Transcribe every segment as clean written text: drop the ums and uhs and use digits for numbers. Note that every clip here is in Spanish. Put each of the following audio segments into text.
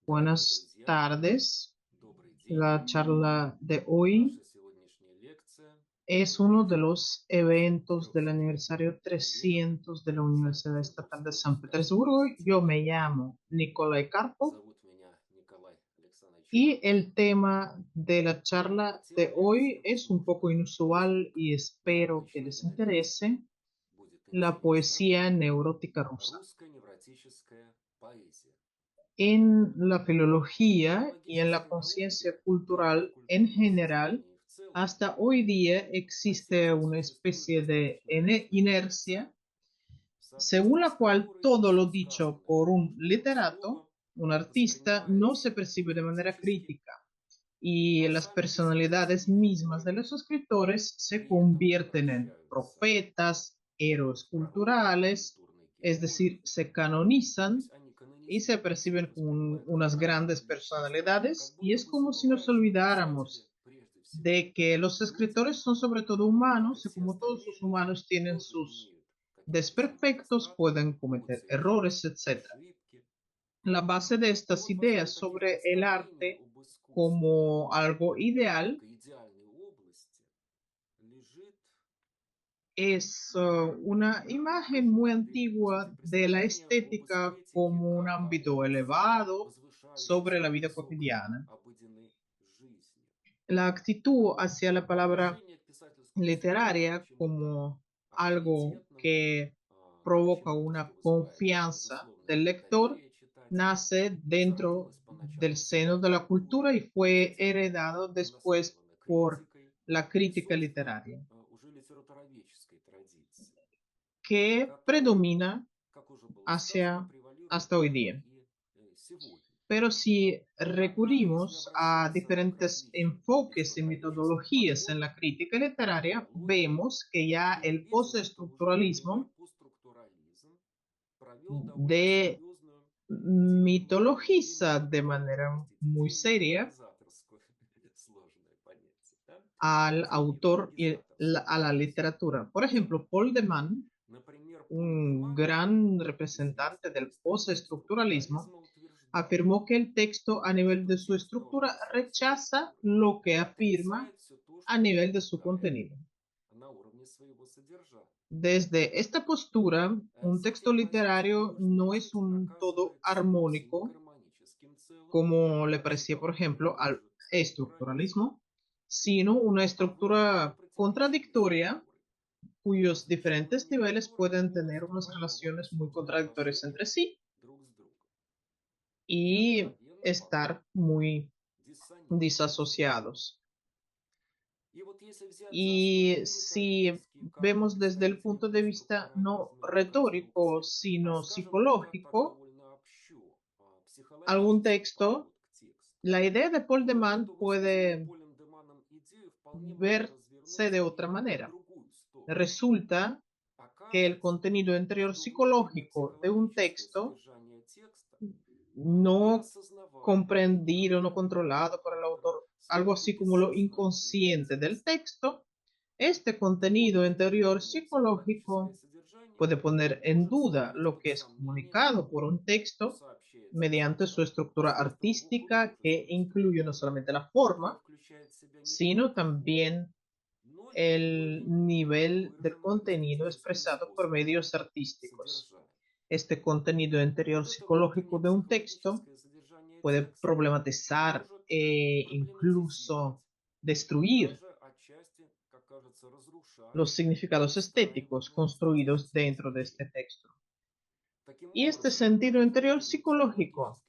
Buenas tardes. La charla de hoy es uno de los eventos del aniversario 300 de la Universidad Estatal de San Petersburgo. Yo me llamo Nikolai Karpov y el tema de la charla de hoy es un poco inusual y espero que les interese: la poesía neurótica rusa. En la filología y en la conciencia cultural en general, hasta hoy día existe una especie de inercia según la cual todo lo dicho por un literato, un artista, no se percibe de manera crítica y las personalidades mismas de los escritores se convierten en profetas, héroes culturales, es decir, se canonizan y se perciben como unas grandes personalidades, y es como si nos olvidáramos de que los escritores son sobre todo humanos y como todos los humanos tienen sus desperfectos, pueden cometer errores, etc. La base de estas ideas sobre el arte como algo ideal es una imagen muy antigua de la estética como un ámbito elevado sobre la vida cotidiana. La actitud hacia la palabra literaria como algo que provoca una confianza del lector nace dentro del seno de la cultura y fue heredado después por la crítica literaria, que predomina hasta hoy día. Pero si recurrimos a diferentes enfoques y metodologías en la crítica literaria, vemos que ya el postestructuralismo de mitologiza de manera muy seria al autor y a la literatura. Por ejemplo, Paul de Man, un gran representante del postestructuralismo, afirmó que el texto a nivel de su estructura rechaza lo que afirma a nivel de su contenido. Desde esta postura, un texto literario no es un todo armónico, como le parecía, por ejemplo, al estructuralismo, sino una estructura contradictoria cuyos diferentes niveles pueden tener unas relaciones muy contradictorias entre sí y estar muy disasociados. Y si vemos desde el punto de vista no retórico, sino psicológico, algún texto, la idea de Paul de Man puede verse de otra manera. Resulta que el contenido interior psicológico de un texto no comprendido, no controlado por el autor, algo así como lo inconsciente del texto, este contenido interior psicológico puede poner en duda lo que es comunicado por un texto mediante su estructura artística, que incluye no solamente la forma, sino también el nivel del contenido expresado por medios artísticos. Este contenido interior psicológico de un texto puede problematizar e incluso destruir los significados estéticos construidos dentro de este texto. Y este sentido interior psicológico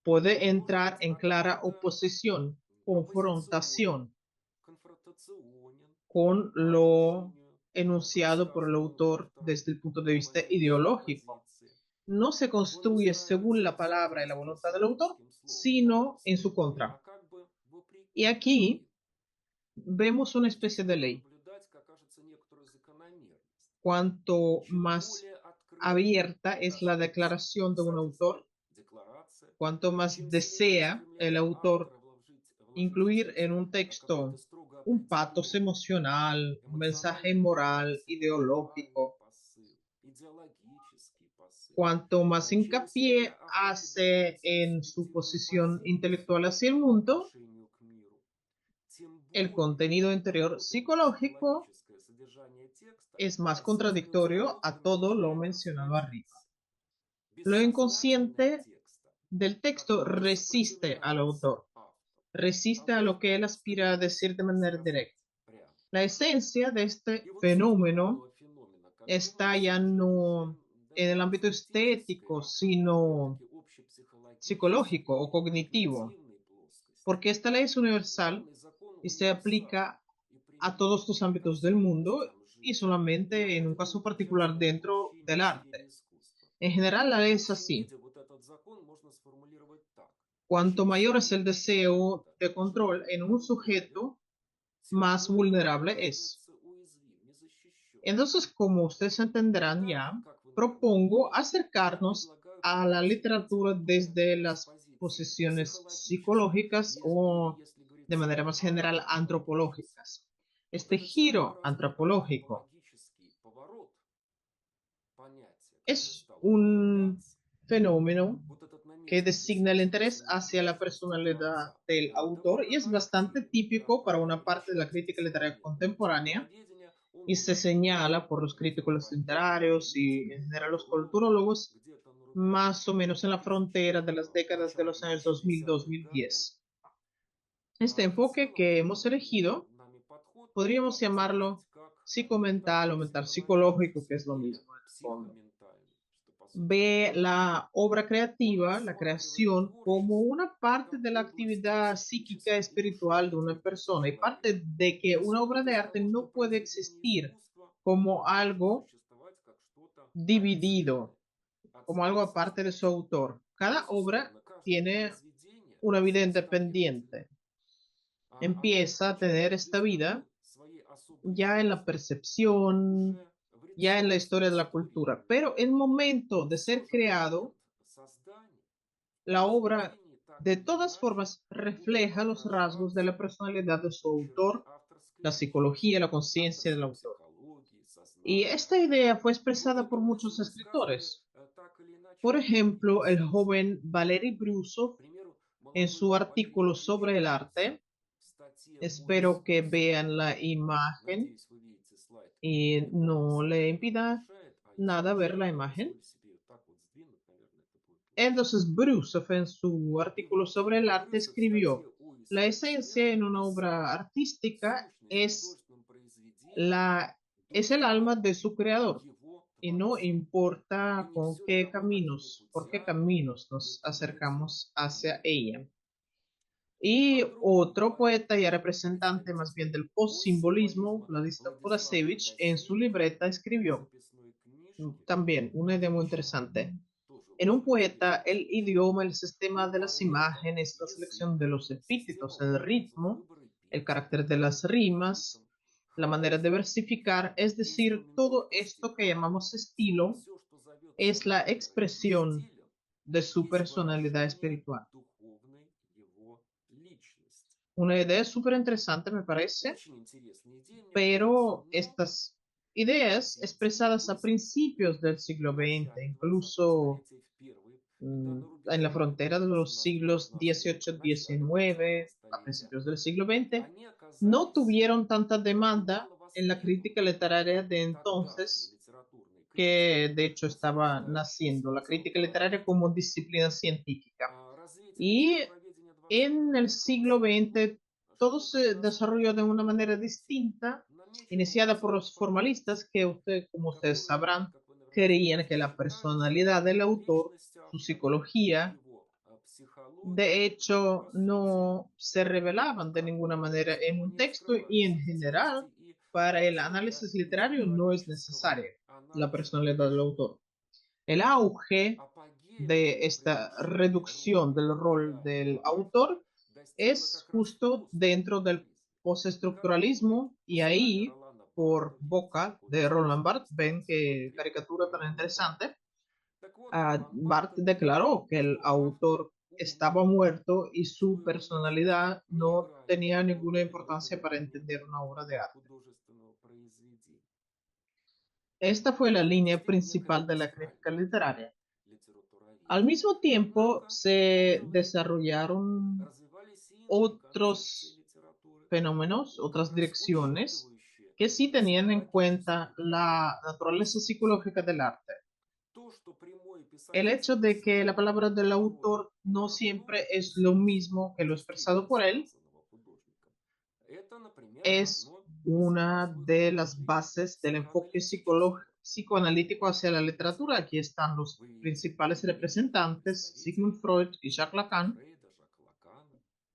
puede entrar en clara oposición, confrontación con lo enunciado por el autor desde el punto de vista ideológico. No se construye según la palabra y la voluntad del autor, sino en su contra. Y aquí vemos una especie de ley. Cuanto más abierta es la declaración de un autor, cuanto más desea el autor incluir en un texto un patos emocional, un mensaje moral, ideológico, Cuanto más hincapié hace en su posición intelectual hacia el mundo, el contenido interior psicológico es más contradictorio a todo lo mencionado arriba. Lo inconsciente del texto resiste al autor, resiste a lo que él aspira a decir de manera directa. La esencia de este fenómeno está ya no en el ámbito estético, sino psicológico o cognitivo, porque esta ley es universal y se aplica a todos los ámbitos del mundo y solamente en un caso particular dentro del arte. En general, la ley es así. Cuanto mayor es el deseo de control en un sujeto, más vulnerable es. Entonces, como ustedes entenderán ya, propongo acercarnos a la literatura desde las posiciones psicológicas o, de manera más general, antropológicas. Este giro antropológico es un fenómeno que designa el interés hacia la personalidad del autor y es bastante típico para una parte de la crítica literaria contemporánea y se señala por los críticos literarios y en general los culturólogos más o menos en la frontera de las décadas de los años 2000-2010. Este enfoque que hemos elegido podríamos llamarlo psicomental o mental psicológico, que es lo mismo en el fondo. Ve la obra creativa, la creación, como una parte de la actividad psíquica espiritual de una persona y parte de que una obra de arte no puede existir como algo dividido, como algo aparte de su autor. Cada obra tiene una vida independiente. Empieza a tener esta vida ya en la percepción, ya en la historia de la cultura, pero el momento de ser creado, la obra de todas formas refleja los rasgos de la personalidad de su autor, la psicología, la conciencia del autor. Y esta idea fue expresada por muchos escritores. Por ejemplo, el joven Valery Brusov, en su artículo sobre el arte, espero que vean la imagen y no le impida nada ver la imagen. Entonces, Brusov, en su artículo sobre el arte, escribió: la esencia en una obra artística es el alma de su creador, y no importa por qué caminos nos acercamos hacia ella. Y otro poeta y representante más bien del postsimbolismo, Vladislav Podasevich, en su libreta escribió también una idea muy interesante. En un poeta, el idioma, el sistema de las imágenes, la selección de los epítetos, el ritmo, el carácter de las rimas, la manera de versificar, es decir, todo esto que llamamos estilo, es la expresión de su personalidad espiritual. Una idea súper interesante, me parece, pero estas ideas expresadas a principios del siglo XX, incluso en la frontera de los siglos XVIII-XIX, a principios del siglo XX, no tuvieron tanta demanda en la crítica literaria de entonces, que de hecho estaba naciendo la crítica literaria como disciplina científica. Y en el siglo XX todo se desarrolló de una manera distinta, iniciada por los formalistas que como ustedes sabrán, creían que la personalidad del autor, su psicología, de hecho no se revelaban de ninguna manera en un texto y en general para el análisis literario no es necesaria la personalidad del autor. El auge de esta reducción del rol del autor es justo dentro del postestructuralismo y ahí, por boca de Roland Barthes, ven qué caricatura tan interesante, Barthes declaró que el autor estaba muerto y su personalidad no tenía ninguna importancia para entender una obra de arte. Esta fue la línea principal de la crítica literaria. Al mismo tiempo, se desarrollaron otros fenómenos, otras direcciones que sí tenían en cuenta la naturaleza psicológica del arte. El hecho de que la palabra del autor no siempre es lo mismo que lo expresado por él es una de las bases del enfoque psicoanalítico hacia la literatura. Aquí están los principales representantes, Sigmund Freud y Jacques Lacan,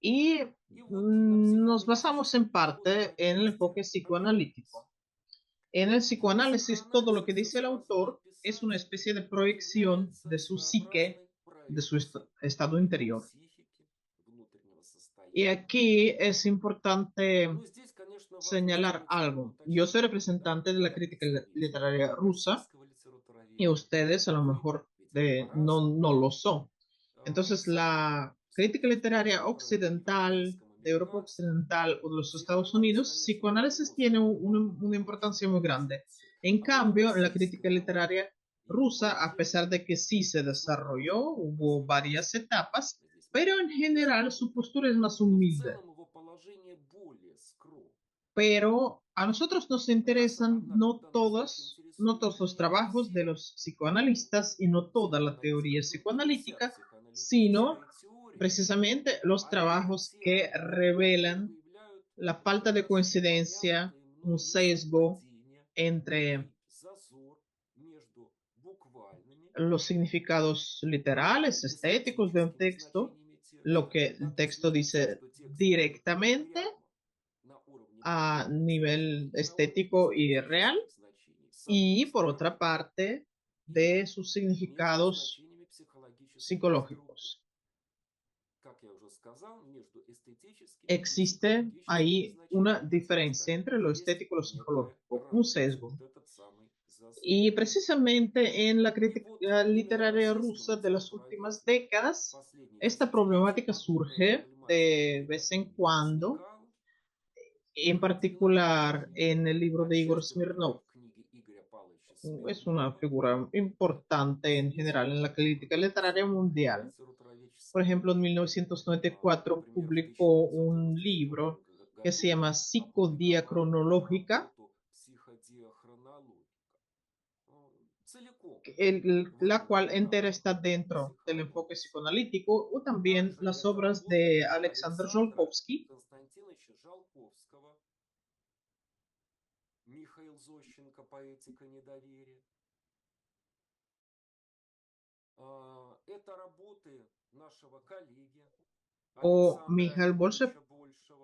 y nos basamos en parte en el enfoque psicoanalítico. En el psicoanálisis, todo lo que dice el autor es una especie de proyección de su psique, de su estado interior. Y aquí es importante señalar algo. Yo soy representante de la crítica literaria rusa y ustedes a lo mejor no lo son. Entonces, la crítica literaria occidental, de Europa Occidental o de los Estados Unidos, psicoanálisis tiene una importancia muy grande. En cambio, en la crítica literaria rusa, a pesar de que sí se desarrolló, hubo varias etapas, pero en general su postura es más humilde. Pero a nosotros nos interesan no todos los trabajos de los psicoanalistas y no toda la teoría psicoanalítica, sino precisamente los trabajos que revelan la falta de coincidencia, un sesgo entre los significados literales, estéticos de un texto, lo que el texto dice directamente a nivel estético y real, y por otra parte de sus significados psicológicos. Existe ahí una diferencia entre lo estético y lo psicológico, un sesgo. Y precisamente en la crítica literaria rusa de las últimas décadas, esta problemática surge de vez en cuando, en particular en el libro de Igor Smirnov. Es una figura importante en general en la crítica literaria mundial. Por ejemplo, en 1994 publicó un libro que se llama Psicodía Cronológica, la cual entera está dentro del enfoque psicoanalítico, o también las obras de Alexander Jolkovsky, o Mikhail Bolshev.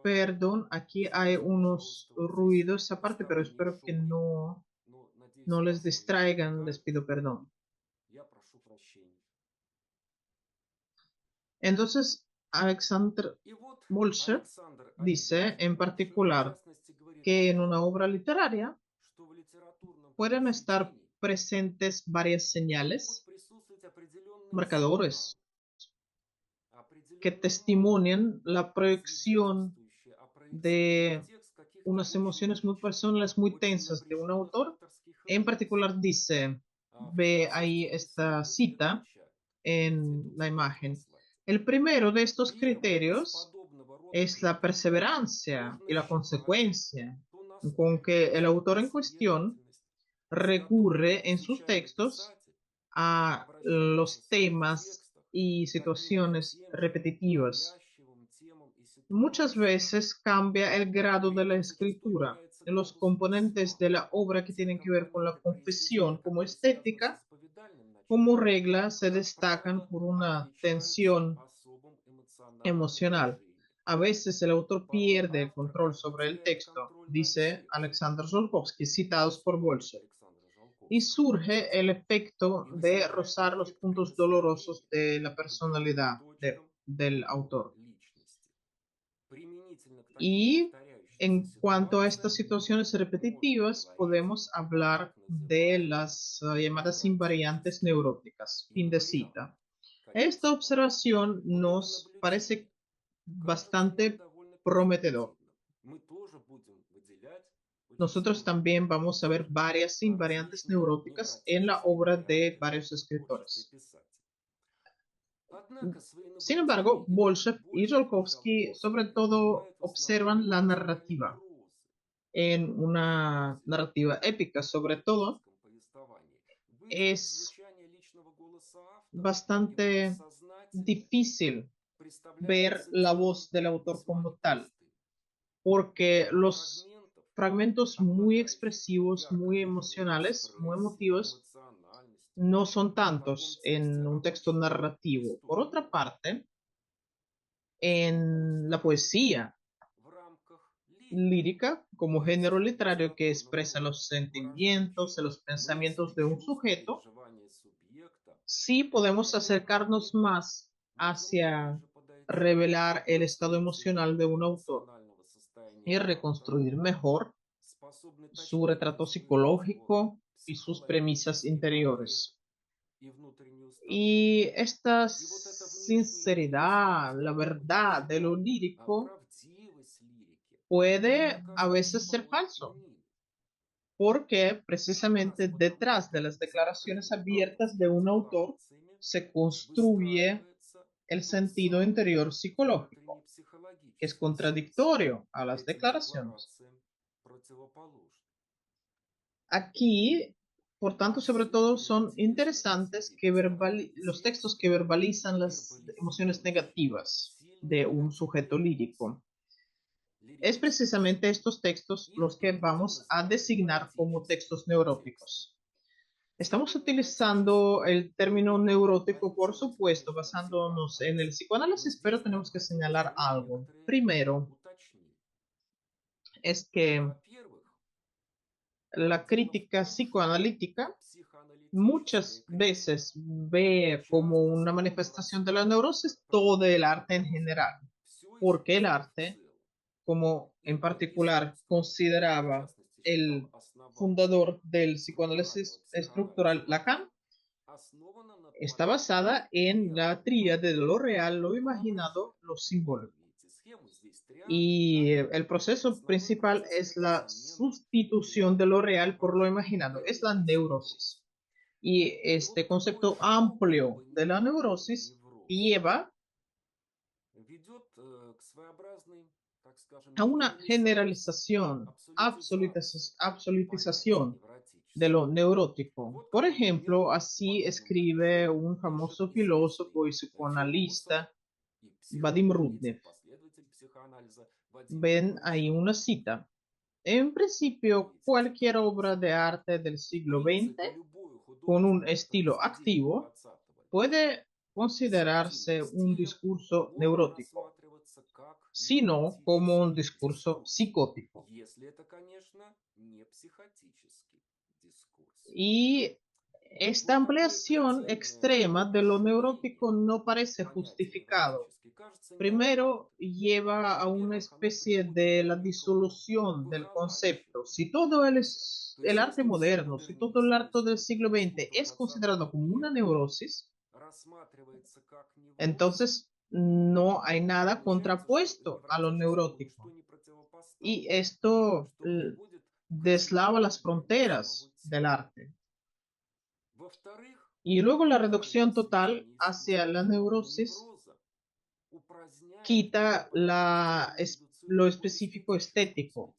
Perdón, aquí hay unos ruidos aparte, pero espero que no les distraigan, les pido perdón. Entonces, Alexander Bolshev dice en particular que en una obra literaria pueden estar presentes varias señales, marcadores, que testimonian la proyección de unas emociones muy personales, muy tensas de un autor. En particular dice, ve ahí esta cita en la imagen. El primero de estos criterios es la perseverancia y la consecuencia con que el autor en cuestión recurre en sus textos a los temas y situaciones repetitivas. Muchas veces cambia el grado de la escritura. Los componentes de la obra que tienen que ver con la confesión como estética, como regla, se destacan por una tensión emocional. A veces el autor pierde el control sobre el texto, dice Alexander Jolkovsky, citados por Bolshev, y surge el efecto de rozar los puntos dolorosos de la personalidad del autor. Y en cuanto a estas situaciones repetitivas, podemos hablar de las llamadas invariantes neuróticas. Fin de cita. Esta observación nos parece bastante prometedor. Nosotros también vamos a ver varias invariantes neuróticas en la obra de varios escritores. Sin embargo, Bolshev y Jolkovsky sobre todo observan la narrativa en una narrativa épica, sobre todo, es bastante difícil ver la voz del autor como tal, porque los fragmentos muy expresivos, muy emocionales, muy emotivos, no son tantos en un texto narrativo. Por otra parte, en la poesía lírica, como género literario que expresa los sentimientos y los pensamientos de un sujeto, sí podemos acercarnos más hacia revelar el estado emocional de un autor y reconstruir mejor su retrato psicológico y sus premisas interiores. Y esta sinceridad, la verdad de lo lírico puede a veces ser falso, porque precisamente detrás de las declaraciones abiertas de un autor se construye el sentido interior psicológico, que es contradictorio a las declaraciones. Aquí, por tanto, sobre todo son interesantes que los textos que verbalizan las emociones negativas de un sujeto lírico. Es precisamente estos textos los que vamos a designar como textos neuróticos. Estamos utilizando el término neurótico, por supuesto, basándonos en el psicoanálisis, pero tenemos que señalar algo. Primero, es que la crítica psicoanalítica muchas veces ve como una manifestación de la neurosis todo el arte en general, porque el arte, como en particular consideraba el fundador del psicoanálisis estructural Lacan, está basada en la tríade de lo real, lo imaginado, lo simbólico. Y el proceso principal es la sustitución de lo real por lo imaginado, es la neurosis. Y este concepto amplio de la neurosis lleva a una generalización, absolutización de lo neurótico. Por ejemplo, así escribe un famoso filósofo y psicoanalista, Vadim Rudnev. Ven ahí una cita. En principio, cualquier obra de arte del siglo XX con un estilo activo puede considerarse un discurso neurótico, sino como un discurso psicótico. Y esta ampliación extrema de lo neurótico no parece justificado. Primero, lleva a una especie de la disolución del concepto. Si todo el arte moderno, si todo el arte del siglo XX es considerado como una neurosis, entonces no hay nada contrapuesto a lo neurótico. Y esto deslava las fronteras del arte. Y luego la reducción total hacia la neurosis quita lo específico estético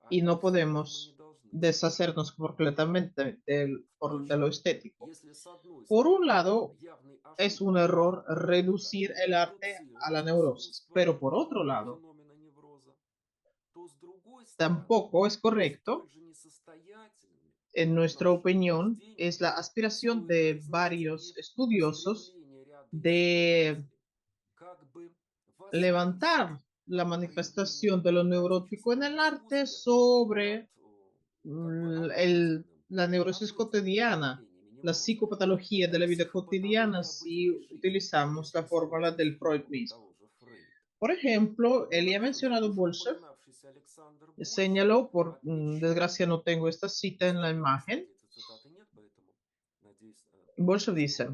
y no podemos deshacernos completamente de lo estético. Por un lado, es un error reducir el arte a la neurosis, pero por otro lado, tampoco es correcto, en nuestra opinión, es la aspiración de varios estudiosos de levantar la manifestación de lo neurótico en el arte sobre la neurosis cotidiana, la psicopatología de la vida cotidiana, si utilizamos la fórmula del Freud mismo. Por ejemplo, él ya ha mencionado Bolshev, señaló, por desgracia no tengo esta cita en la imagen, Bolshev dice,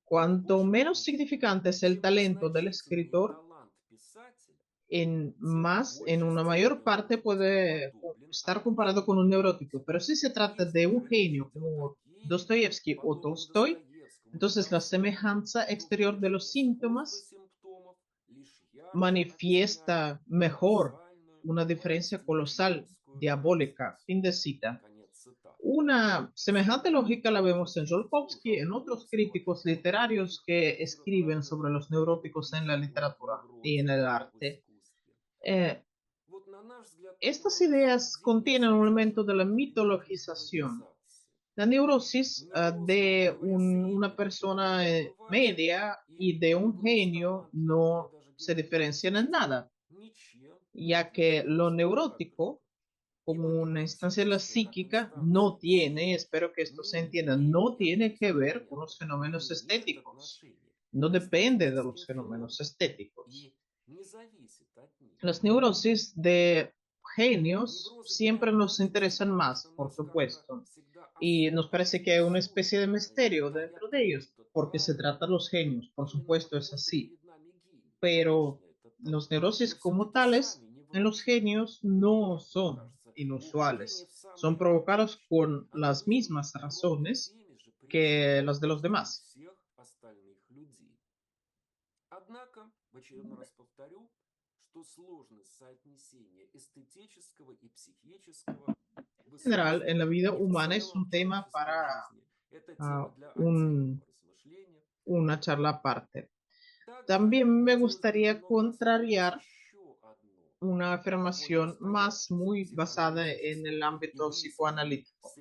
cuanto menos significante es el talento del escritor, en una mayor parte puede estar comparado con un neurótico, pero si se trata de un genio como Dostoyevsky o Tolstoy, Entonces, la semejanza exterior de los síntomas manifiesta mejor una diferencia colosal, diabólica. Fin de cita. Una semejante lógica la vemos en Jolkowski y en otros críticos literarios que escriben sobre los neuróticos en la literatura y en el arte. Eh, Estas ideas contienen un elemento de la mitologización. La neurosis una persona media y de un genio no se diferencian en nada, ya que lo neurótico, como una instancia de la psíquica, no tiene, espero que esto se entienda, no tiene que ver con los fenómenos estéticos. No depende de los fenómenos estéticos. Las neurosis de genios siempre nos interesan más, por supuesto, y nos parece que hay una especie de misterio dentro de ellos, porque se trata de los genios, por supuesto es así, pero los neurosis como tales en los genios no son inusuales, son provocados con las mismas razones que las de los demás. En general, en la vida humana es un tema para una charla aparte. También me gustaría contrariar una afirmación más muy basada en el ámbito psicoanalítico.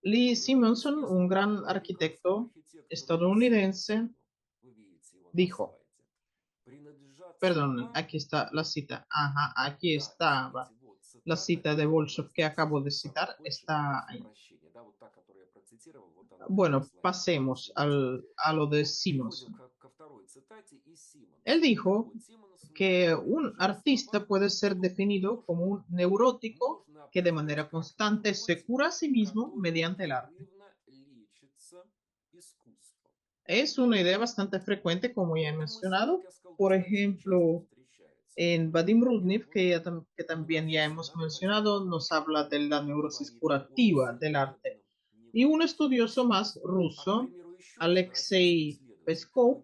Lee Simonson, un gran arquitecto estadounidense, dijo, perdón, aquí está la cita, ajá, aquí estaba la cita de Bolshoi que acabo de citar, está ahí. Bueno, pasemos a lo de Simonson. Él dijo que un artista puede ser definido como un neurótico que de manera constante se cura a sí mismo mediante el arte. Es una idea bastante frecuente, como ya he mencionado. Por ejemplo, en Vadim Rudnev, que también ya hemos mencionado, nos habla de la neurosis curativa del arte. Y un estudioso más ruso, Alexei Peskov,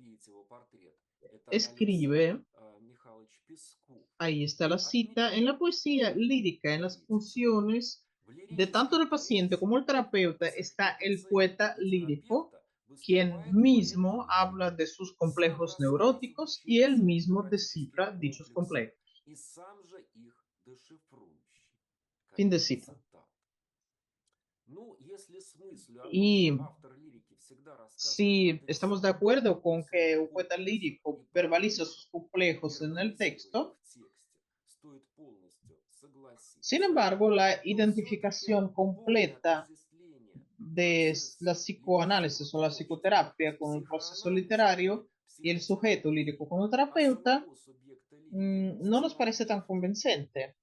escribe, ahí está la cita, en la poesía lírica, en las funciones de tanto el paciente como el terapeuta, está el poeta lírico, quien mismo habla de sus complejos neuróticos y él mismo descifra dichos complejos. Fin de cita. Y si estamos de acuerdo con que un poeta lírico verbaliza sus complejos en el texto, sin embargo, la identificación completa de la psicoanálisis o la psicoterapia con el proceso literario y el sujeto lírico con el terapeuta no nos parece tan convincente.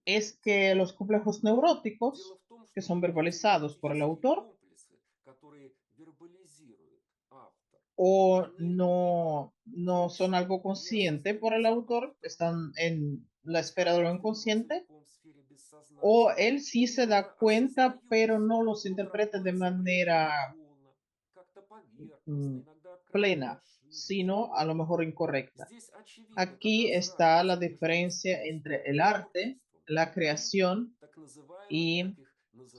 Es que los complejos neuróticos, que son verbalizados por el autor, o no son algo consciente por el autor, están en la esfera de lo inconsciente, o él sí se da cuenta, pero no los interpreta de manera plena, sino a lo mejor incorrecta. Aquí está la diferencia entre el arte, la creación y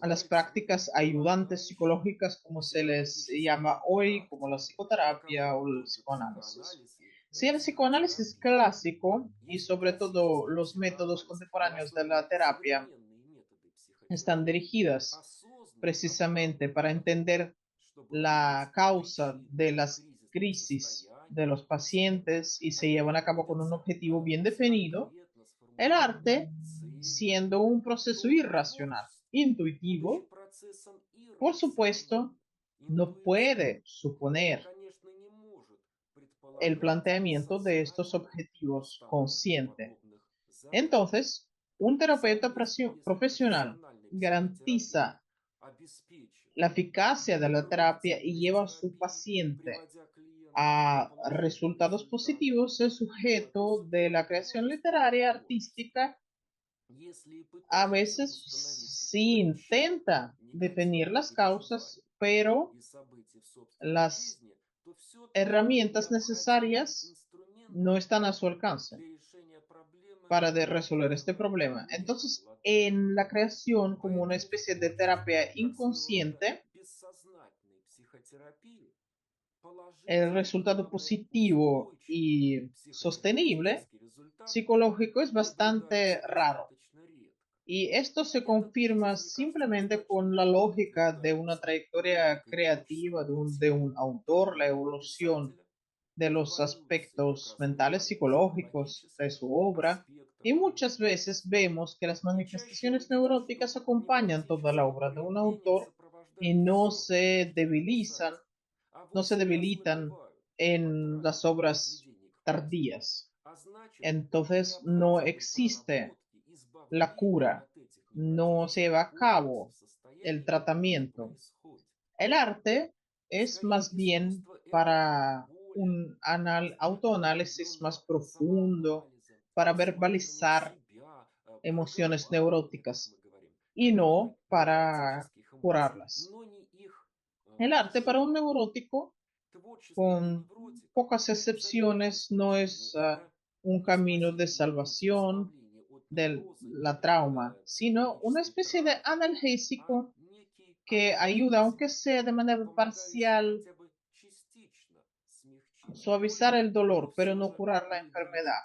las prácticas ayudantes psicológicas, como se les llama hoy, como la psicoterapia o el psicoanálisis. Si el psicoanálisis clásico y sobre todo los métodos contemporáneos de la terapia están dirigidas precisamente para entender la causa de las crisis de los pacientes y se llevan a cabo con un objetivo bien definido, el arte, siendo un proceso irracional, intuitivo, por supuesto, no puede suponer el planteamiento de estos objetivos consciente. Entonces, un terapeuta profesional garantiza la eficacia de la terapia y lleva a su paciente a resultados positivos. El sujeto de la creación literaria artística A veces sí intenta definir las causas, pero las herramientas necesarias no están a su alcance para resolver este problema. Entonces, en la creación como una especie de terapia inconsciente, el resultado positivo y sostenible psicológico es bastante raro. Y esto se confirma simplemente con la lógica de una trayectoria creativa de un autor, la evolución de los aspectos mentales psicológicos de su obra. Y muchas veces vemos que las manifestaciones neuróticas acompañan toda la obra de un autor y no se debilitan en las obras tardías. Entonces no existe la cura, no se lleva a cabo el tratamiento. El arte es más bien para un autoanálisis más profundo, para verbalizar emociones neuróticas y no para curarlas. El arte para un neurótico, con pocas excepciones, no es un camino de salvación de la trauma, sino una especie de analgésico que ayuda, aunque sea de manera parcial, suavizar el dolor, pero no curar la enfermedad.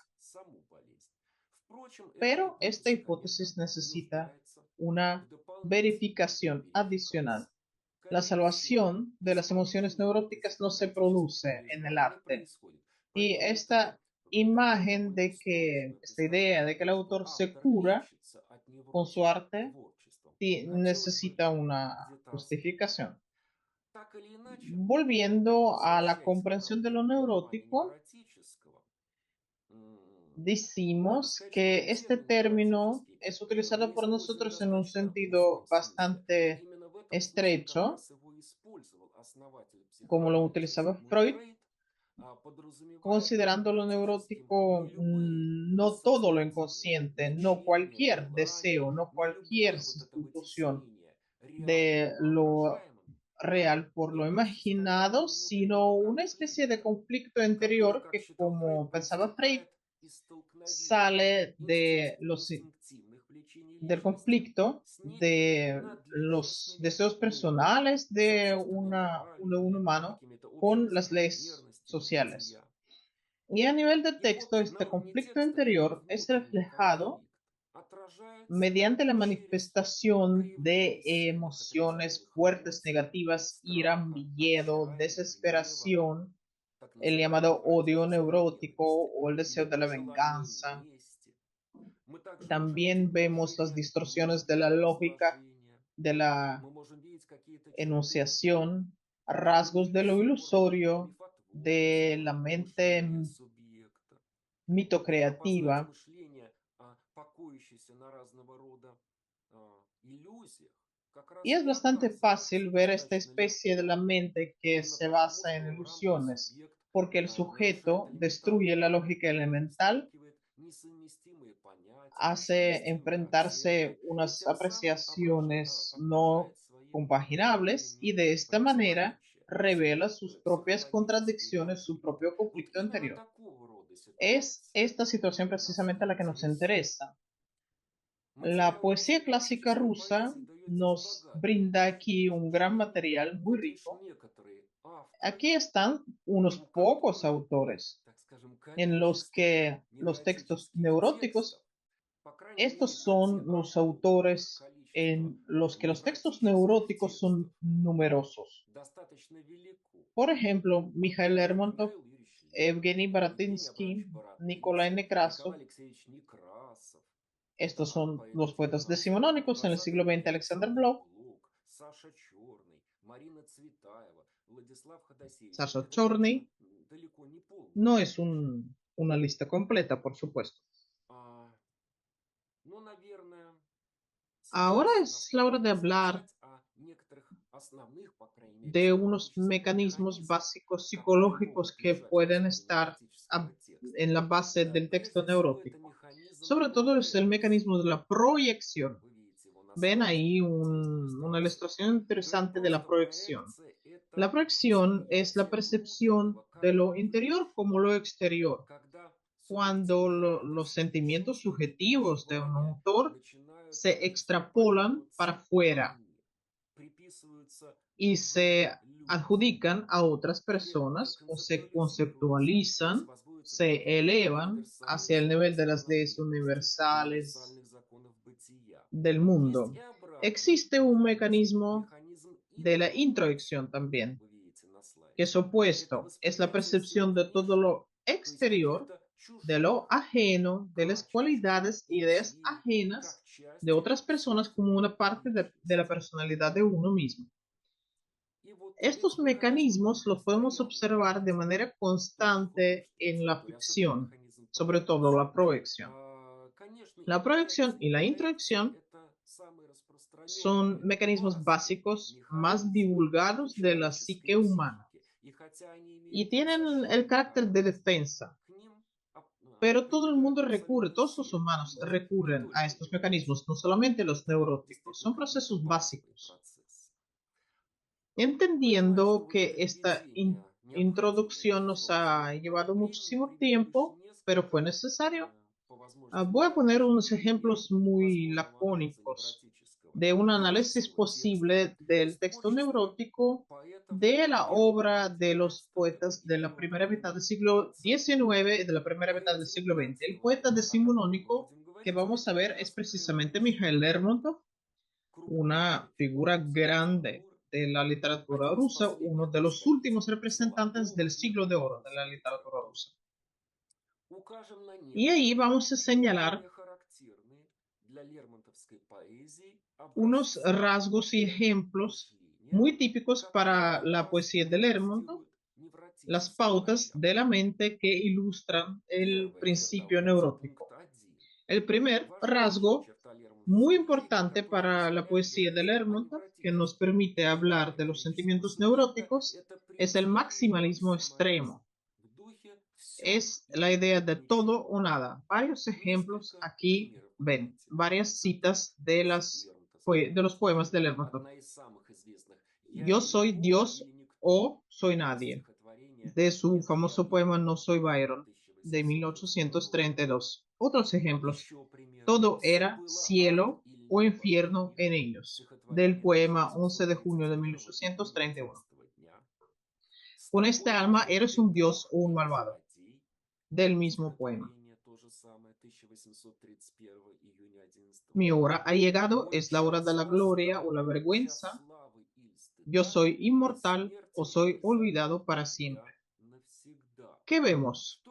Pero esta hipótesis necesita una verificación adicional. La salvación de las emociones neuróticas no se produce en el arte. Y esta esta idea de que el autor se cura con su arte, necesita una justificación. Volviendo a la comprensión de lo neurótico, decimos que este término es utilizado por nosotros en un sentido bastante estrecho, como lo utilizaba Freud, considerando lo neurótico no todo lo inconsciente, no cualquier deseo, no cualquier sustitución de lo real por lo imaginado, sino una especie de conflicto interior que, como pensaba Freud, sale del conflicto de los deseos personales de un humano con las leyes sociales. Y a nivel de texto, este conflicto interior es reflejado mediante la manifestación de emociones fuertes negativas, ira, miedo, desesperación, el llamado odio neurótico o el deseo de la venganza. También vemos las distorsiones de la lógica, de la enunciación, rasgos de lo ilusorio, de la mente mitocreativa. Y es bastante fácil ver esta especie de la mente que se basa en ilusiones, porque el sujeto destruye la lógica elemental, hace enfrentarse unas apreciaciones no compaginables y de esta manera revela sus propias contradicciones, su propio conflicto interior. Es esta situación precisamente la que nos interesa. La poesía clásica rusa nos brinda aquí un gran material muy rico. Aquí están unos pocos autores en los que los textos neuróticos, estos son los autores en los que los textos neuróticos son numerosos. Por ejemplo, Mikhail Lermontov, Evgeny Baratynsky, Nikolai Nekrasov. Estos son los poetas decimonónicos en el siglo XX. Alexander Blok, Sasha Chorny. No es una lista completa, por supuesto. Ahora es la hora de hablar de unos mecanismos básicos psicológicos que pueden estar en la base del texto neurótico. Sobre todo es el mecanismo de la proyección. Ven ahí una ilustración interesante de la proyección. La proyección es la percepción de lo interior como lo exterior. Cuando los sentimientos subjetivos de un autor se extrapolan para afuera y se adjudican a otras personas o se conceptualizan, se elevan hacia el nivel de las leyes universales del mundo. Existe un mecanismo de la introyección también, que es opuesto, es la percepción de todo lo exterior, de lo ajeno, de las cualidades y ideas ajenas de otras personas como una parte de la personalidad de uno mismo. Estos mecanismos los podemos observar de manera constante en la ficción, sobre todo la proyección. La proyección y la introyección son mecanismos básicos más divulgados de la psique humana y tienen el carácter de defensa. Pero todo el mundo recurre, todos los humanos recurren a estos mecanismos, no solamente los neuróticos, son procesos básicos. Entendiendo que esta introducción nos ha llevado muchísimo tiempo, pero fue necesario, voy a poner unos ejemplos muy lacónicos de un análisis posible del texto neurótico de la obra de los poetas de la primera mitad del siglo XIX y de la primera mitad del siglo XX. El poeta decimonónico que vamos a ver es precisamente Mikhail Lermontov, una figura grande de la literatura rusa, uno de los últimos representantes del siglo de oro de la literatura rusa. Y ahí vamos a señalar unos rasgos y ejemplos muy típicos para la poesía de Lermontov, las pautas de la mente que ilustran el principio neurótico. El primer rasgo muy importante para la poesía de Lermontov, que nos permite hablar de los sentimientos neuróticos, es el maximalismo extremo. Es la idea de todo o nada. Varios ejemplos aquí ven, varias citas de los poemas de Lermontov. Yo soy Dios o soy nadie, de su famoso poema No soy Byron, de 1832. Otros ejemplos. Todo era cielo o infierno en ellos, del poema 11 de junio de 1831. Con esta alma eres un dios o un malvado, del mismo poema. Mi hora ha llegado, es la hora de la gloria o la vergüenza. Yo soy inmortal o soy olvidado para siempre. ¿Qué vemos?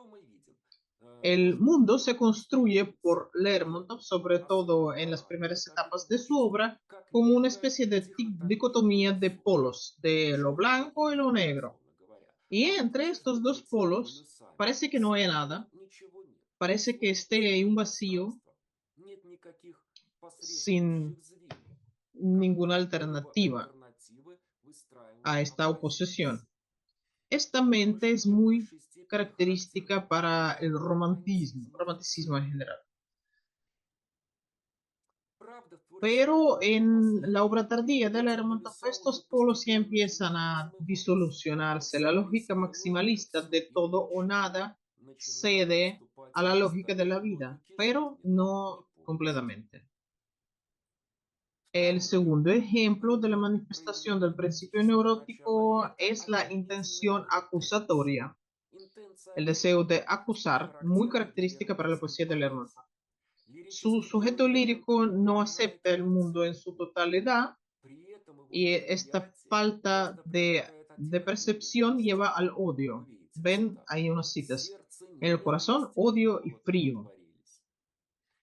El mundo se construye por Lermontov, sobre todo en las primeras etapas de su obra, como una especie de dicotomía de polos, de lo blanco y lo negro. Y entre estos dos polos parece que no hay nada, parece que esté un vacío sin ninguna alternativa a esta oposición. Esta mente es muy característica para el romanticismo en general. Pero en la obra tardía de Lermontov, estos polos ya empiezan a disolucionarse. La lógica maximalista de todo o nada cede a la lógica de la vida, pero no completamente. El segundo ejemplo de la manifestación del principio neurótico es la intención acusatoria, el deseo de acusar, muy característica para la poesía de Lermontov. Su sujeto lírico no acepta el mundo en su totalidad y esta falta de percepción lleva al odio. Ven, hay unas citas. En el corazón, odio y frío.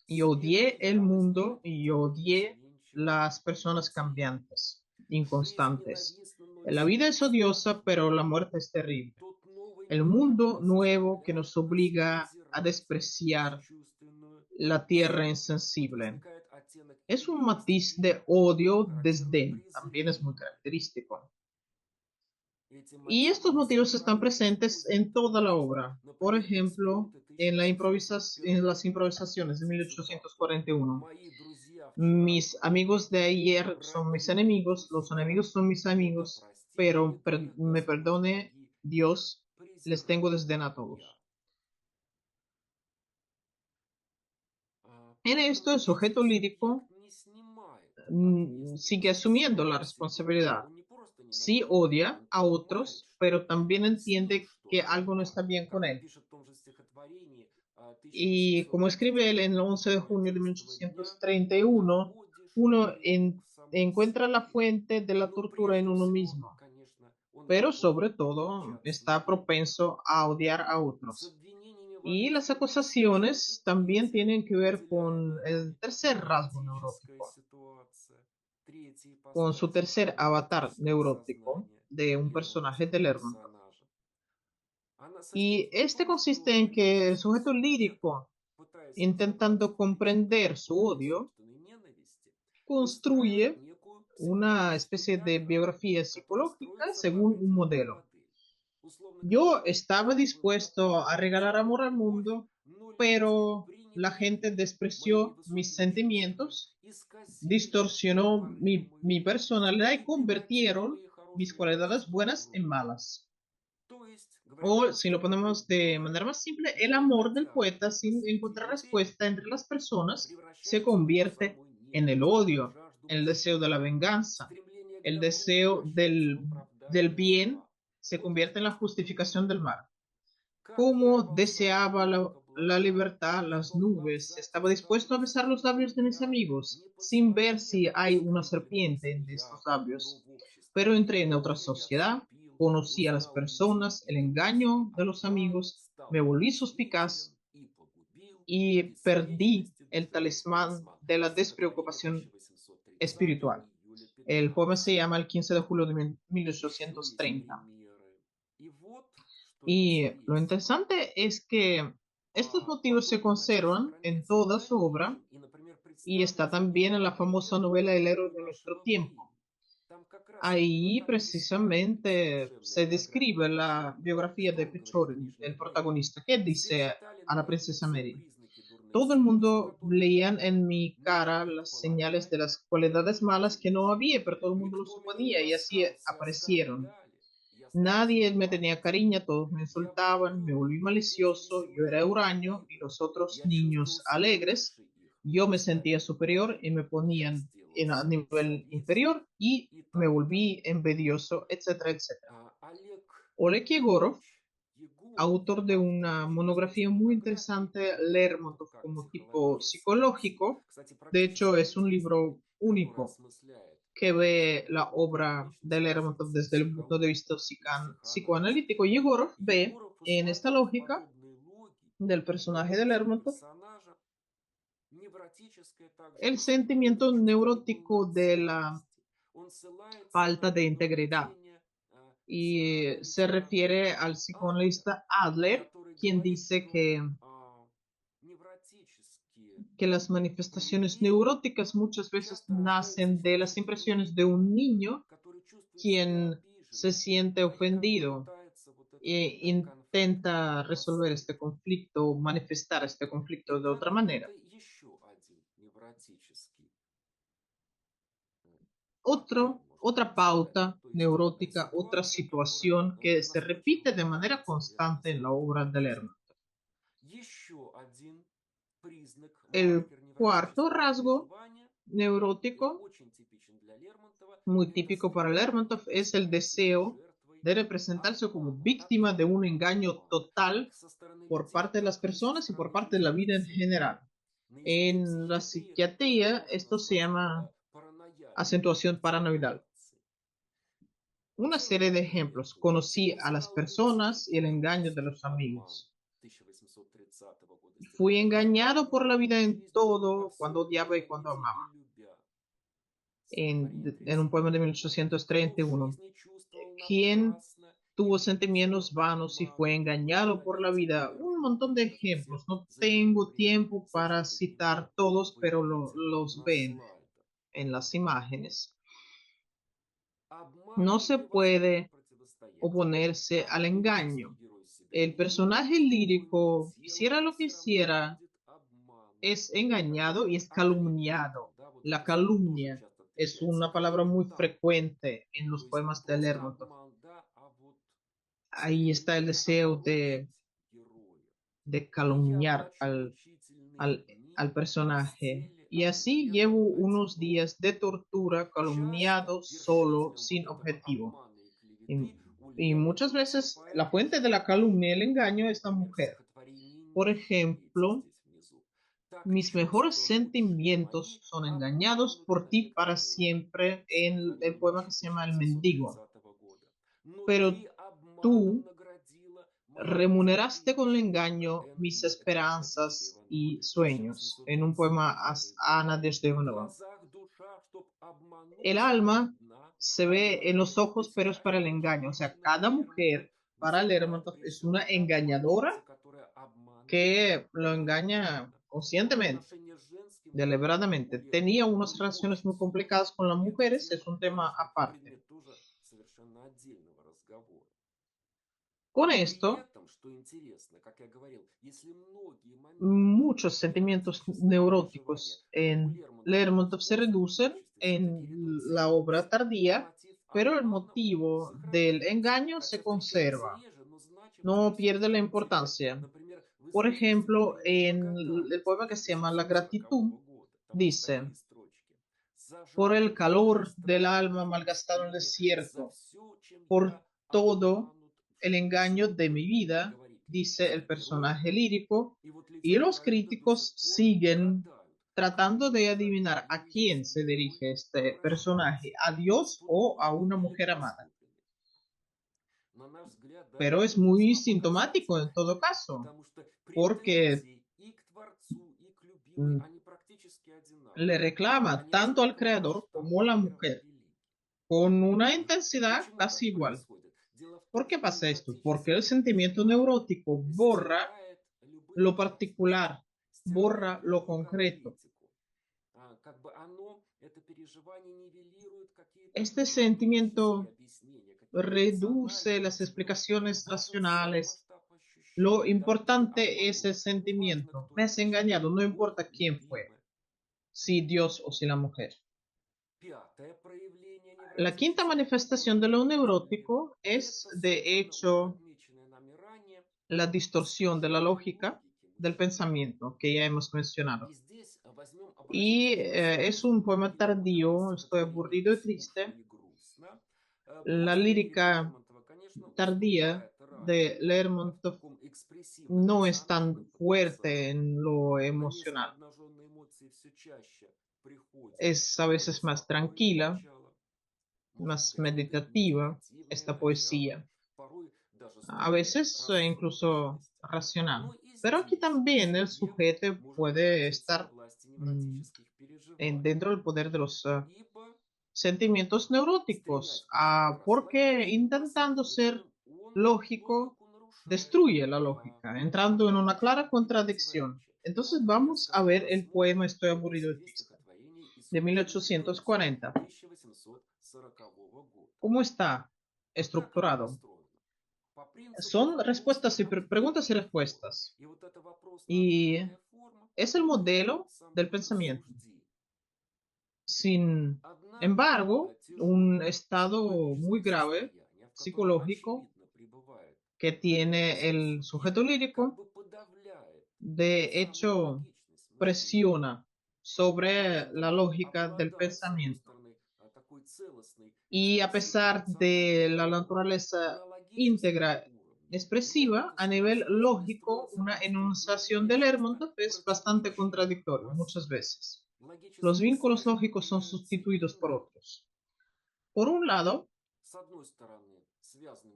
Y odié el mundo y odié las personas cambiantes, inconstantes. La vida es odiosa, pero la muerte es terrible. El mundo nuevo que nos obliga a despreciar la tierra insensible. Es un matiz de odio, desdén, también es muy característico. Y estos motivos están presentes en toda la obra. Por ejemplo, en las improvisaciones de 1841. Mis amigos de ayer son mis enemigos, los enemigos son mis amigos, pero me perdone Dios, les tengo desdén a todos. En esto, el sujeto lírico sigue asumiendo la responsabilidad. Sí odia a otros, pero también entiende que algo no está bien con él. Y como escribe él en el 11 de junio de 1831, encuentra la fuente de la tortura en uno mismo, pero sobre todo está propenso a odiar a otros. Y las acusaciones también tienen que ver con el tercer rasgo neurótico, con su tercer avatar neurótico de un personaje de Lermontov. Y este consiste en que el sujeto lírico, intentando comprender su odio, construye una especie de biografía psicológica según un modelo. Yo estaba dispuesto a regalar amor al mundo, pero la gente despreció mis sentimientos, distorsionó mi personalidad y convirtieron mis cualidades buenas en malas. O si lo ponemos de manera más simple, el amor del poeta sin encontrar respuesta entre las personas se convierte en el odio, el deseo de la venganza, el deseo del bien se convierte en la justificación del mal. Como deseaba la libertad, las nubes, estaba dispuesto a besar los labios de mis amigos, sin ver si hay una serpiente en estos labios. Pero entré en otra sociedad, conocí a las personas, el engaño de los amigos, me volví suspicaz y perdí el talismán de la despreocupación espiritual. El poema se llama El 15 de julio de 1830. Y lo interesante es que estos motivos se conservan en toda su obra y está también en la famosa novela El héroe de nuestro tiempo. Ahí precisamente se describe la biografía de Pechorin, el protagonista, que dice a la princesa Mary. Todo el mundo leían en mi cara las señales de las cualidades malas que no había, pero todo el mundo lo suponía y así aparecieron. Nadie me tenía cariño, todos me insultaban, me volví malicioso, yo era huraño y los otros niños alegres. Yo me sentía superior y me ponían a nivel inferior y me volví envidioso, etcétera, etcétera. Oleg Yegorov, autor de una monografía muy interesante, Lermontov como tipo psicológico, de hecho es un libro único que ve la obra de Lermontov desde el punto de vista psicoanalítico. Yegorov ve en esta lógica del personaje de Lermontov el sentimiento neurótico de la falta de integridad. Y se refiere al psicoanalista Adler, quien dice que las manifestaciones neuróticas muchas veces nacen de las impresiones de un niño quien se siente ofendido e intenta resolver este conflicto, manifestar este conflicto de otra manera. Otra pauta neurótica, otra situación que se repite de manera constante en la obra de Lermontov. El cuarto rasgo neurótico, muy típico para Lermontov, es el deseo de representarse como víctima de un engaño total por parte de las personas y por parte de la vida en general. En la psiquiatría esto se llama acentuación paranoidal. Una serie de ejemplos. Conocí a las personas y el engaño de los amigos. Fui engañado por la vida en todo, cuando odiaba y cuando amaba. En un poema de 1831. ¿Quién tuvo sentimientos vanos y fue engañado por la vida? Un montón de ejemplos. No tengo tiempo para citar todos, pero los ven en las imágenes. No se puede oponerse al engaño. El personaje lírico, hiciera lo que hiciera, es engañado y es calumniado. La calumnia es una palabra muy frecuente en los poemas de Lermontov. Ahí está el deseo de calumniar al personaje. Y así llevo unos días de tortura, calumniado, solo, sin objetivo. Y, y muchas veces la fuente de la calumnia y el engaño es la mujer. Por ejemplo, mis mejores sentimientos son engañados por ti para siempre en el poema que se llama El mendigo. Pero tú remuneraste con el engaño mis esperanzas y sueños en un poema a Ana Desdeonova. El alma se ve en los ojos, pero es para el engaño. O sea, cada mujer para Lermontov es una engañadora que lo engaña conscientemente, deliberadamente. Tenía unas relaciones muy complicadas con las mujeres, es un tema aparte. Con esto, muchos sentimientos neuróticos en Lermontov se reducen en la obra tardía, pero el motivo del engaño se conserva, no pierde la importancia. Por ejemplo, en el poema que se llama La gratitud, dice, por el calor del alma malgastado en el desierto, por todo el engaño de mi vida, dice el personaje lírico, y los críticos siguen tratando de adivinar a quién se dirige este personaje, a Dios o a una mujer amada. Pero es muy sintomático en todo caso, porque le reclama tanto al creador como a la mujer, con una intensidad casi igual. ¿Por qué pasa esto? Porque el sentimiento neurótico borra lo particular, borra lo concreto. Este sentimiento reduce las explicaciones racionales. Lo importante es el sentimiento. Me has engañado, no importa quién fue, si Dios o si la mujer. La quinta manifestación de lo neurótico es, de hecho, la distorsión de la lógica del pensamiento que ya hemos mencionado. Y es un poema tardío, estoy aburrido y triste. La lírica tardía de Lermontov no es tan fuerte en lo emocional. Es a veces más tranquila, más meditativa esta poesía. A veces incluso racional. Pero aquí también el sujeto puede estar dentro del poder de los sentimientos neuróticos, porque intentando ser lógico, destruye la lógica, entrando en una clara contradicción. Entonces vamos a ver el poema Estoy aburrido y triste, de 1840. ¿Cómo está estructurado? Son respuestas y preguntas y respuestas. Y es el modelo del pensamiento. Sin embargo, un estado muy grave psicológico que tiene el sujeto lírico, de hecho, presiona sobre la lógica del pensamiento. Y a pesar de la naturaleza íntegra expresiva, a nivel lógico, una enunciación de Lermontov es bastante contradictoria muchas veces. Los vínculos lógicos son sustituidos por otros. Por un lado,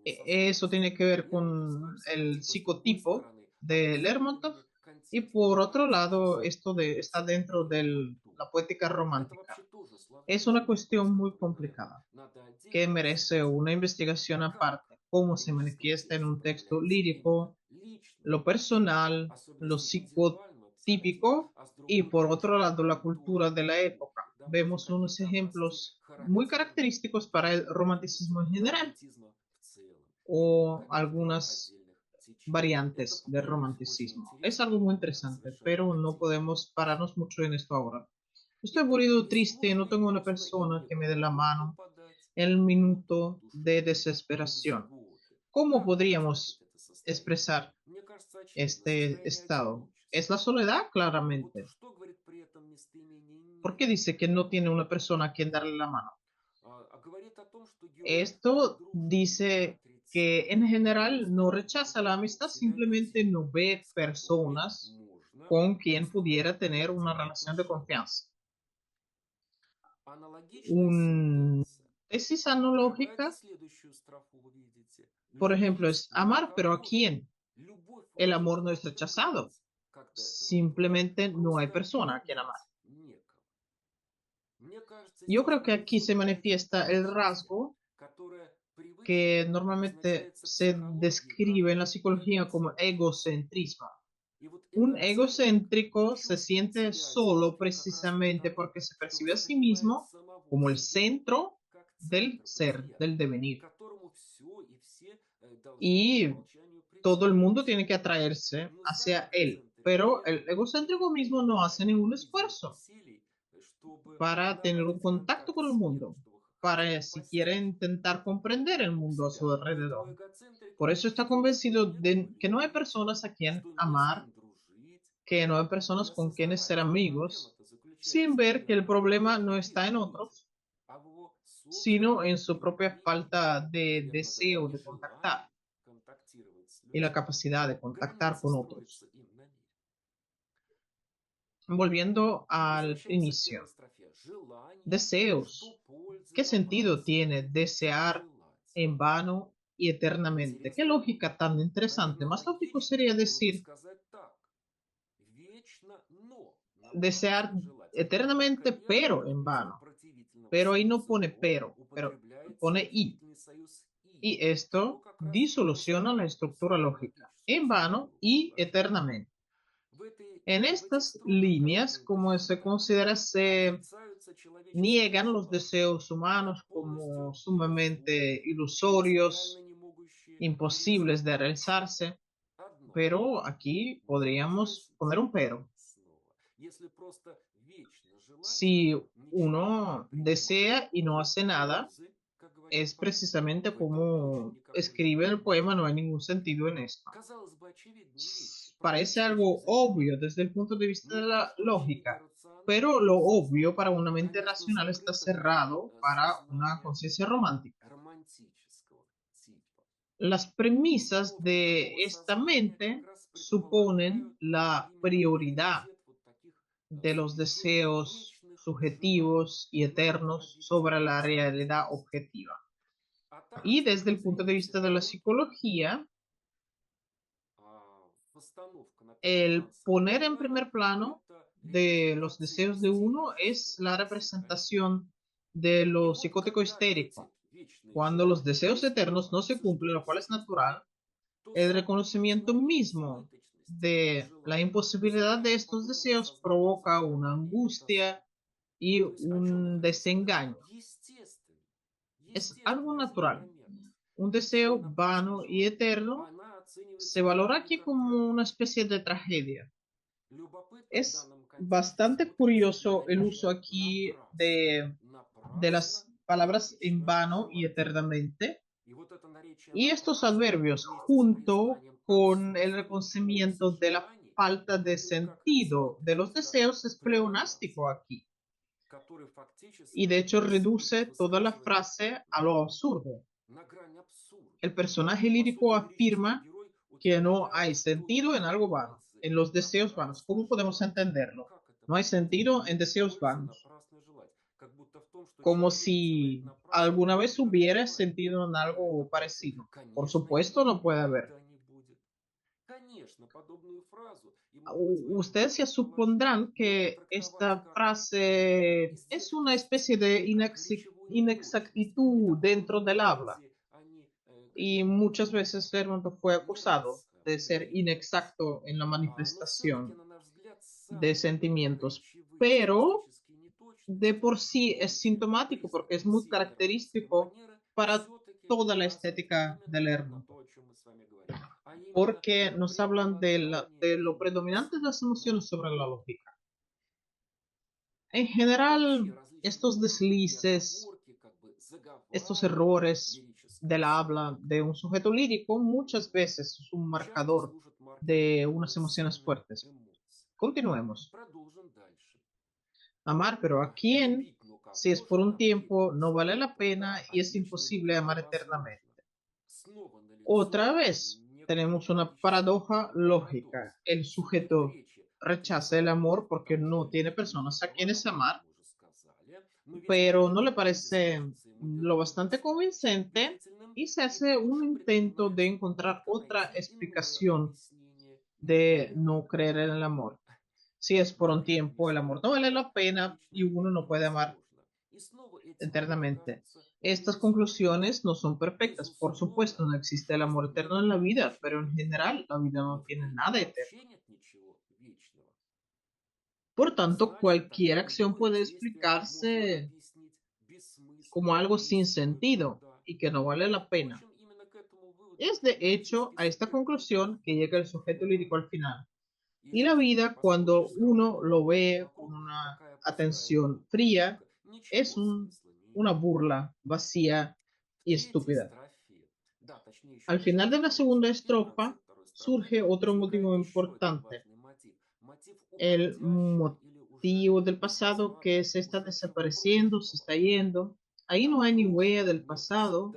eso tiene que ver con el psicotipo de Lermontov, y por otro lado, está dentro de la poética romántica. Es una cuestión muy complicada que merece una investigación aparte. Cómo se manifiesta en un texto lírico, lo personal, lo psicotípico y por otro lado la cultura de la época. Vemos unos ejemplos muy característicos para el romanticismo en general. o algunas variantes del romanticismo. Es algo muy interesante, pero no podemos pararnos mucho en esto ahora. Estoy aburrido, triste, no tengo una persona que me dé la mano en el minuto de desesperación. ¿Cómo podríamos expresar este estado? Es la soledad, claramente. ¿Por qué dice que no tiene una persona a quien darle la mano? Esto dice que en general no rechaza la amistad, simplemente no ve personas con quien pudiera tener una relación de confianza. Una tesis analógica, por ejemplo, es amar, pero ¿a quién? El amor no es rechazado, simplemente no hay persona a quien amar. Yo creo que aquí se manifiesta el rasgo que normalmente se describe en la psicología como egocentrismo. Un egocéntrico se siente solo precisamente porque se percibe a sí mismo como el centro del ser, del devenir. Y todo el mundo tiene que atraerse hacia él, pero el egocéntrico mismo no hace ningún esfuerzo para tener un contacto con el mundo, para siquiera intentar comprender el mundo a su alrededor. Por eso está convencido de que no hay personas a quien amar, que no hay personas con quienes ser amigos, sin ver que el problema no está en otros, sino en su propia falta de deseo de contactar y la capacidad de contactar con otros. Volviendo al inicio, deseos. ¿Qué sentido tiene desear en vano y eternamente? ¿Qué lógica tan interesante? Más lógico sería decir desear eternamente, pero en vano. Pero ahí no pone pero pone y. Y esto disoluciona la estructura lógica. En vano y eternamente. En estas líneas, como se considera, se niegan los deseos humanos como sumamente ilusorios, imposibles de realizarse, pero aquí podríamos poner un pero. Si uno desea y no hace nada, es precisamente como escribe el poema, no hay ningún sentido en esto. Parece algo obvio desde el punto de vista de la lógica, pero lo obvio para una mente racional está cerrado para una conciencia romántica. Las premisas de esta mente suponen la prioridad de los deseos subjetivos y eternos sobre la realidad objetiva. Y desde el punto de vista de la psicología, el poner en primer plano de los deseos de uno es la representación de lo psicótico histérico. Cuando los deseos eternos no se cumplen, lo cual es natural, el reconocimiento mismo de la imposibilidad de estos deseos provoca una angustia y un desengaño. Es algo natural. Un deseo vano y eterno se valora aquí como una especie de tragedia. Es bastante curioso el uso aquí de las palabras en vano y eternamente. Y estos adverbios, junto con el reconocimiento de la falta de sentido de los deseos, es pleonástico aquí. Y de hecho reduce toda la frase a lo absurdo. El personaje lírico afirma que no hay sentido en algo vano, en los deseos vanos. ¿Cómo podemos entenderlo? No hay sentido en deseos vanos. Como si alguna vez hubiera sentido en algo parecido. Por supuesto, no puede haber. Ustedes se supondrán que esta frase es una especie de inexactitud dentro del habla. Y muchas veces Lermontov fue acusado de ser inexacto en la manifestación de sentimientos, pero de por sí es sintomático porque es muy característico para toda la estética de Lermontov, porque nos hablan de lo predominante de las emociones sobre la lógica. En general, estos deslices, estos errores del habla de un sujeto lírico muchas veces es un marcador de unas emociones fuertes. Continuemos. Amar, pero ¿a quién? Si es por un tiempo, no vale la pena y es imposible amar eternamente. Otra vez, tenemos una paradoja lógica. El sujeto rechaza el amor porque no tiene personas a quienes amar, pero no le parece lo bastante convincente y se hace un intento de encontrar otra explicación de no creer en el amor. Si es por un tiempo, el amor no vale la pena y uno no puede amar eternamente. Estas conclusiones no son perfectas. Por supuesto, no existe el amor eterno en la vida, pero en general la vida no tiene nada eterno. Por tanto, cualquier acción puede explicarse como algo sin sentido y que no vale la pena. Es de hecho a esta conclusión que llega el sujeto lírico al final. Y la vida, cuando uno lo ve con una atención fría, es una burla vacía y estúpida. Al final de la segunda estrofa surge otro motivo importante, el motivo del pasado que se está desapareciendo, se está yendo. Ahí no hay ni huella del pasado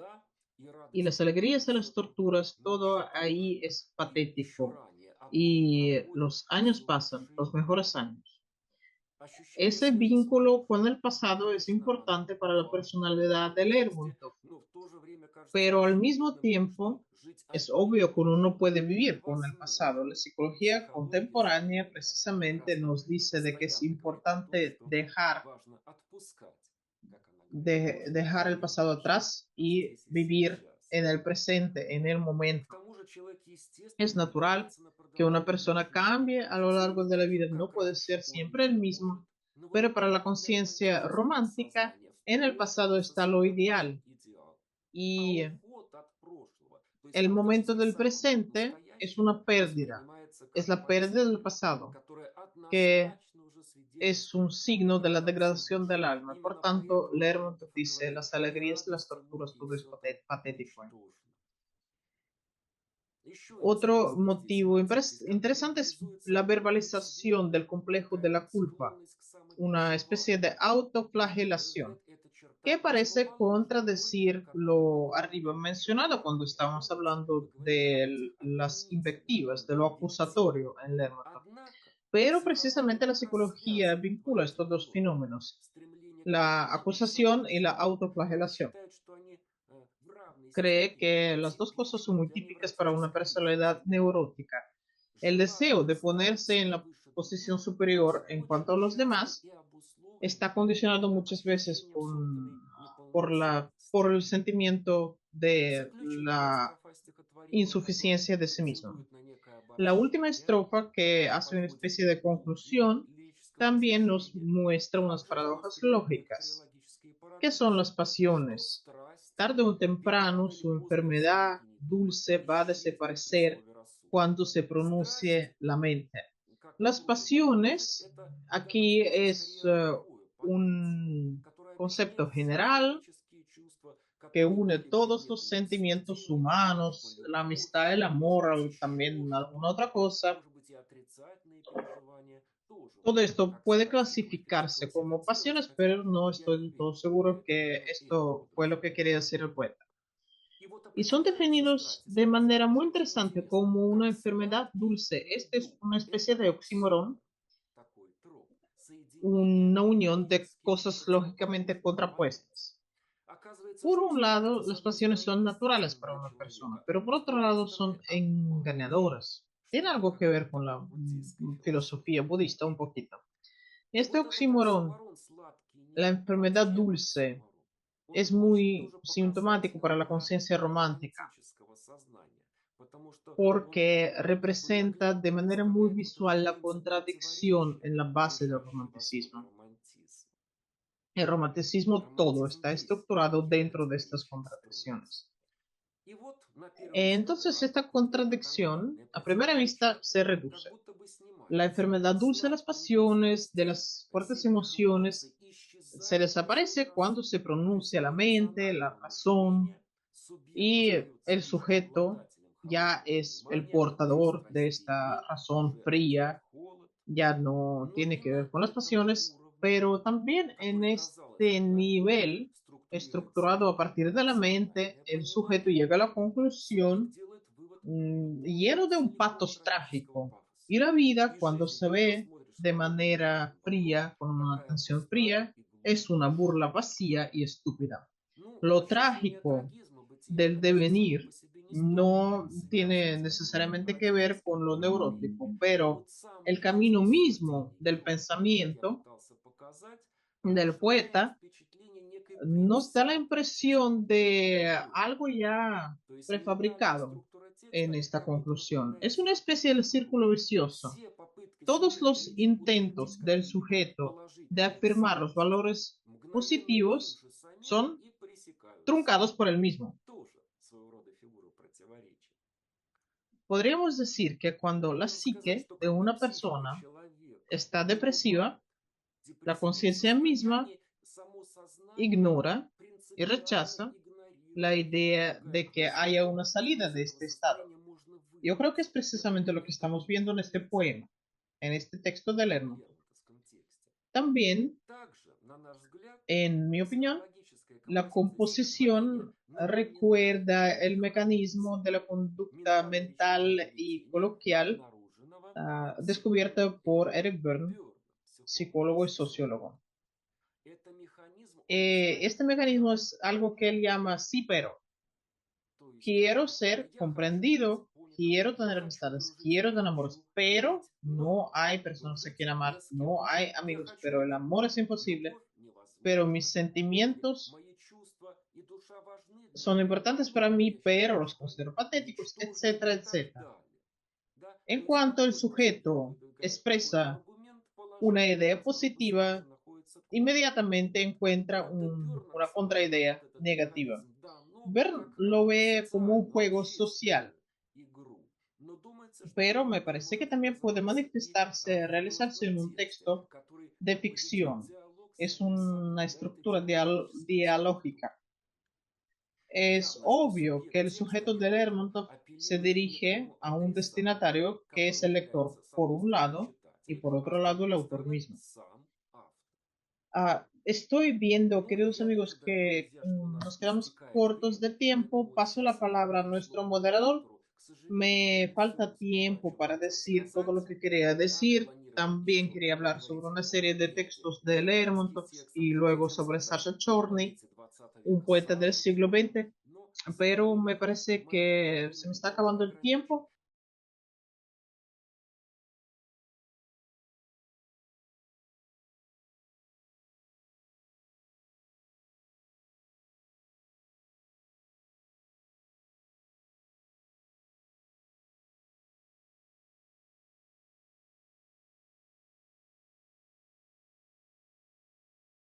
y las alegrías y las torturas, todo ahí es patético. Y los años pasan, los mejores años. Ese vínculo con el pasado es importante para la personalidad de Lermontov, pero al mismo tiempo es obvio que uno no puede vivir con el pasado. La psicología contemporánea precisamente nos dice de que es importante dejar el pasado atrás y vivir en el presente, en el momento. Es natural que una persona cambie a lo largo de la vida, no puede ser siempre el mismo, pero para la conciencia romántica, en el pasado está lo ideal y el momento del presente es una pérdida, es la pérdida del pasado, que es un signo de la degradación del alma. Por tanto, Lermontov dice, las alegrías y las torturas, todo es patético. Otro motivo interesante es la verbalización del complejo de la culpa, una especie de autoflagelación, que parece contradecir lo arriba mencionado cuando estábamos hablando de las invectivas, de lo acusatorio en Lermontov. Pero precisamente la psicología vincula estos dos fenómenos, la acusación y la autoflagelación. Cree que las dos cosas son muy típicas para una personalidad neurótica. El deseo de ponerse en la posición superior en cuanto a los demás está condicionado muchas veces por el sentimiento de la insuficiencia de sí mismo. La última estrofa, que hace una especie de conclusión, también nos muestra unas paradojas lógicas. ¿Qué son las pasiones? Tarde o temprano su enfermedad dulce va a desaparecer cuando se pronuncie la mente. Las pasiones aquí es un concepto general que une todos los sentimientos humanos, la amistad, el amor, también alguna otra cosa. Todo esto puede clasificarse como pasiones, pero no estoy del todo seguro que esto fue lo que quería decir el poeta. Y son definidos de manera muy interesante como una enfermedad dulce. Este es una especie de oxímoron, una unión de cosas lógicamente contrapuestas. Por un lado, las pasiones son naturales para una persona, pero por otro lado son engañadoras. Tiene algo que ver con la filosofía budista un poquito. Este oxímoron, la enfermedad dulce, es muy sintomático para la conciencia romántica porque representa de manera muy visual la contradicción en la base del romanticismo. El romanticismo todo está estructurado dentro de estas contradicciones. Entonces, esta contradicción, a primera vista, se reduce. La enfermedad dulce de las pasiones, de las fuertes emociones, se desaparece cuando se pronuncia la mente, la razón, y el sujeto ya es el portador de esta razón fría, ya no tiene que ver con las pasiones, pero también en este nivel estructurado a partir de la mente, el sujeto llega a la conclusión lleno de un patos trágico. Y la vida, cuando se ve de manera fría, con una atención fría, es una burla vacía y estúpida. Lo trágico del devenir no tiene necesariamente que ver con lo neurótico, pero el camino mismo del pensamiento del poeta nos da la impresión de algo ya prefabricado en esta conclusión. Es una especie de círculo vicioso. Todos los intentos del sujeto de afirmar los valores positivos son truncados por el mismo. Podríamos decir que cuando la psique de una persona está depresiva, la conciencia misma ignora y rechaza la idea de que haya una salida de este estado. Yo creo que es precisamente lo que estamos viendo en este poema, en este texto de Lermontov. También, en mi opinión, la composición recuerda el mecanismo de la conducta mental y coloquial descubierta por Eric Berne, psicólogo y sociólogo. Este mecanismo es algo que él llama sí, pero. Quiero ser comprendido, quiero tener amistades, quiero tener amores, pero no hay personas a quien amar, no hay amigos, pero el amor es imposible, pero mis sentimientos son importantes para mí, pero los considero patéticos, etcétera, etcétera. En cuanto el sujeto expresa una idea positiva, inmediatamente encuentra una contraidea negativa. Verne lo ve como un juego social, pero me parece que también puede manifestarse, realizarse en un texto de ficción. Es una estructura dialógica. Es obvio que el sujeto de Lermontov se dirige a un destinatario que es el lector, por un lado, y por otro lado el autor mismo. Estoy viendo, queridos amigos, que nos quedamos cortos de tiempo. Paso la palabra a nuestro moderador. Me falta tiempo para decir todo lo que quería decir. También quería hablar sobre una serie de textos de Lermontov y luego sobre Sasha Chorny, un poeta del siglo XX, pero me parece que se me está acabando el tiempo.